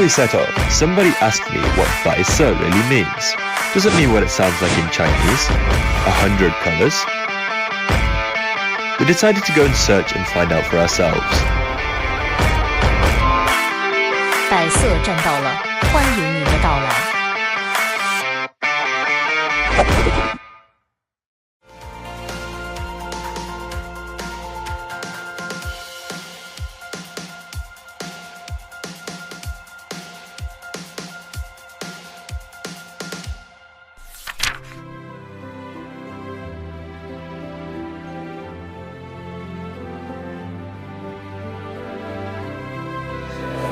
we set off, somebody asked me what Baise really means. Does it mean what it sounds like in Chinese? 100 colors? We decided to go and search and find out for ourselves. 百色站到了，欢迎您的到来。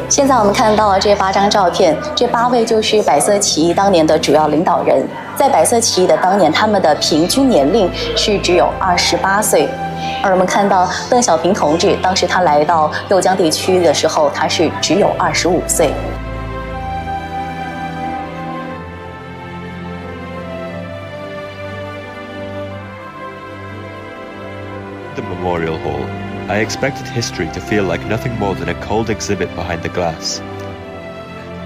现在我们看到这8张照片，这8位就是百色起义当年的主要领导人。在百色起义的当年，他们的平均年龄是只有28岁。而我们看到邓小平同志，当时他来到右江地区的时候，他是只有25岁。The Memorial Hall, I expected history to feel like nothing more than a cold exhibit behind the glass.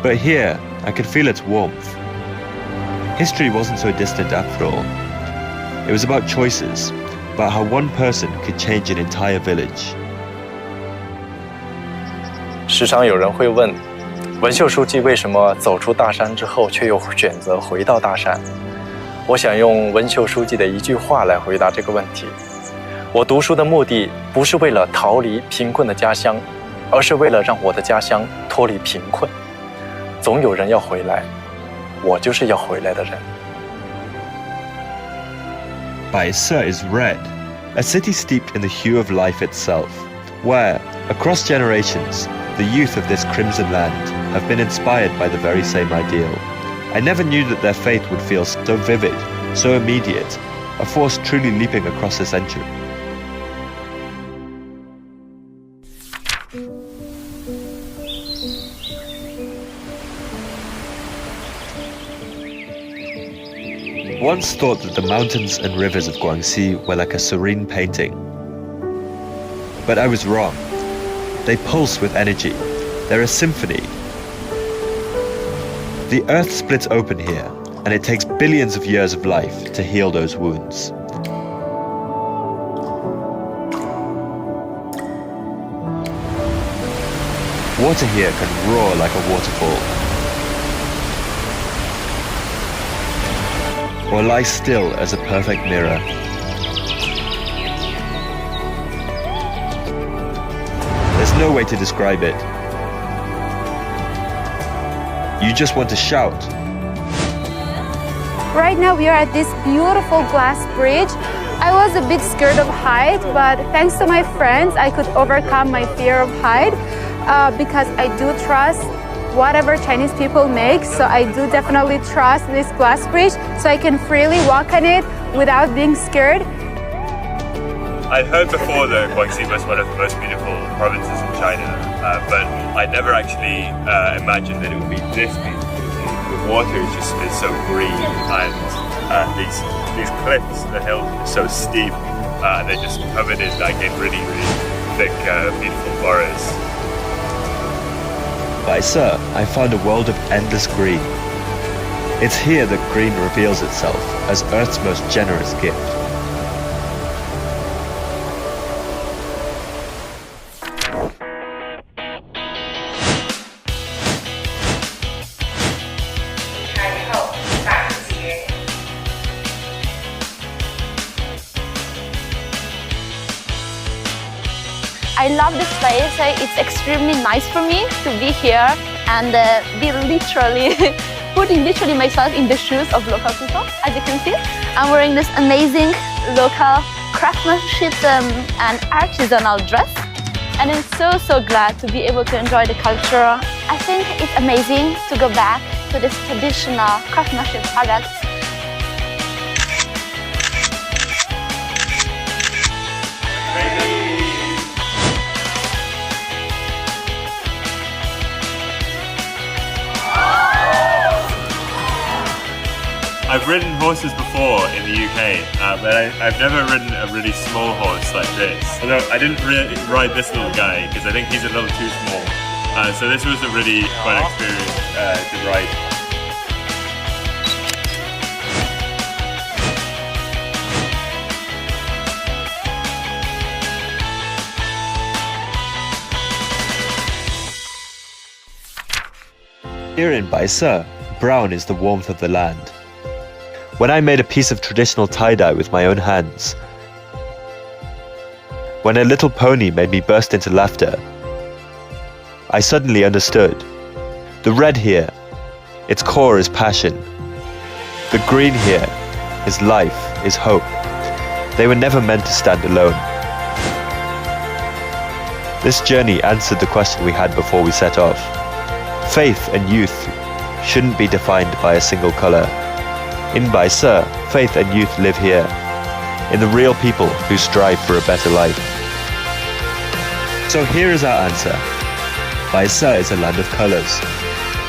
But here, I could feel its warmth. History wasn't so distant after all. It was about choices, about how one person could change an entire village. 时常有人会问，文秀书记为什么走出大山之后，却又选择回到大山？我想用文秀书记的一句话来回答这个问题。我读书的目的不是为了逃离贫困的家乡，而是为了让我的家乡脱离贫困。总有人要回来，我就是要回来的人。Baise is red, a city steeped in the hue of life itself, where, across generations, the youth of this crimson land have been inspired by the very same ideal. I never knew that their faith would feel so vivid, so immediate, a force truly leaping across a century. Once thought that the mountains and rivers of Guangxi were like a serene painting. But I was wrong. They pulse with energy. They're a symphony. The earth splits open here, and it takes billions of years of life to heal those wounds. Water here can roar like a waterfall, or lie still as a perfect mirror. There's no way to describe it. You just want to shout. Right now we are at this beautiful glass bridge. I was a bit scared of height, but thanks to my friends, I could overcome my fear of height because I do trust whatever Chinese people make. So I do definitely trust this glass bridge so I can freely walk on it without being scared. I'd heard before that Guangxi was one of the most beautiful provinces in China, but I never actually imagined that it would be this beautiful. The water is so green, and these cliffs, the hills are so steep, and they're just covered in really thick, beautiful forests. Baise, I found a world of endless green. It's here that green reveals itself as Earth's most generous gift. I love this place. It's extremely nice for me to be here and be putting myself in the shoes of local people. As you can see, I'm wearing this amazing local craftsmanship and artisanal dress. And I'm so glad to be able to enjoy the culture. I think it's amazing to go back to this traditional craftsmanship products. I've ridden horses before in the UK, but I've never ridden a really small horse like this. Although I didn't really ride this little guy because I think he's a little too small. So this was a really fun experience to ride. Here in Baise, brown is the warmth of the land. When I made a piece of traditional tie-dye with my own hands, when a little pony made me burst into laughter, I suddenly understood. The red here, its core is passion. The green here is life, is hope. They were never meant to stand alone. This journey answered the question we had before we set off. Faith and youth shouldn't be defined by a single color. In Baise, faith and youth live here, in the real people who strive for a better life. So here is our answer. Baise is a land of colors,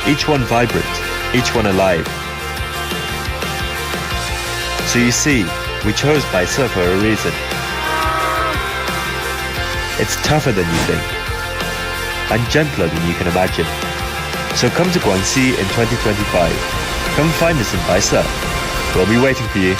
each one vibrant, each one alive. So you see, we chose Baise for a reason. It's tougher than you think, and gentler than you can imagine. So come to Guangxi in 2025. Come find us in Baise. We'll be waiting for you.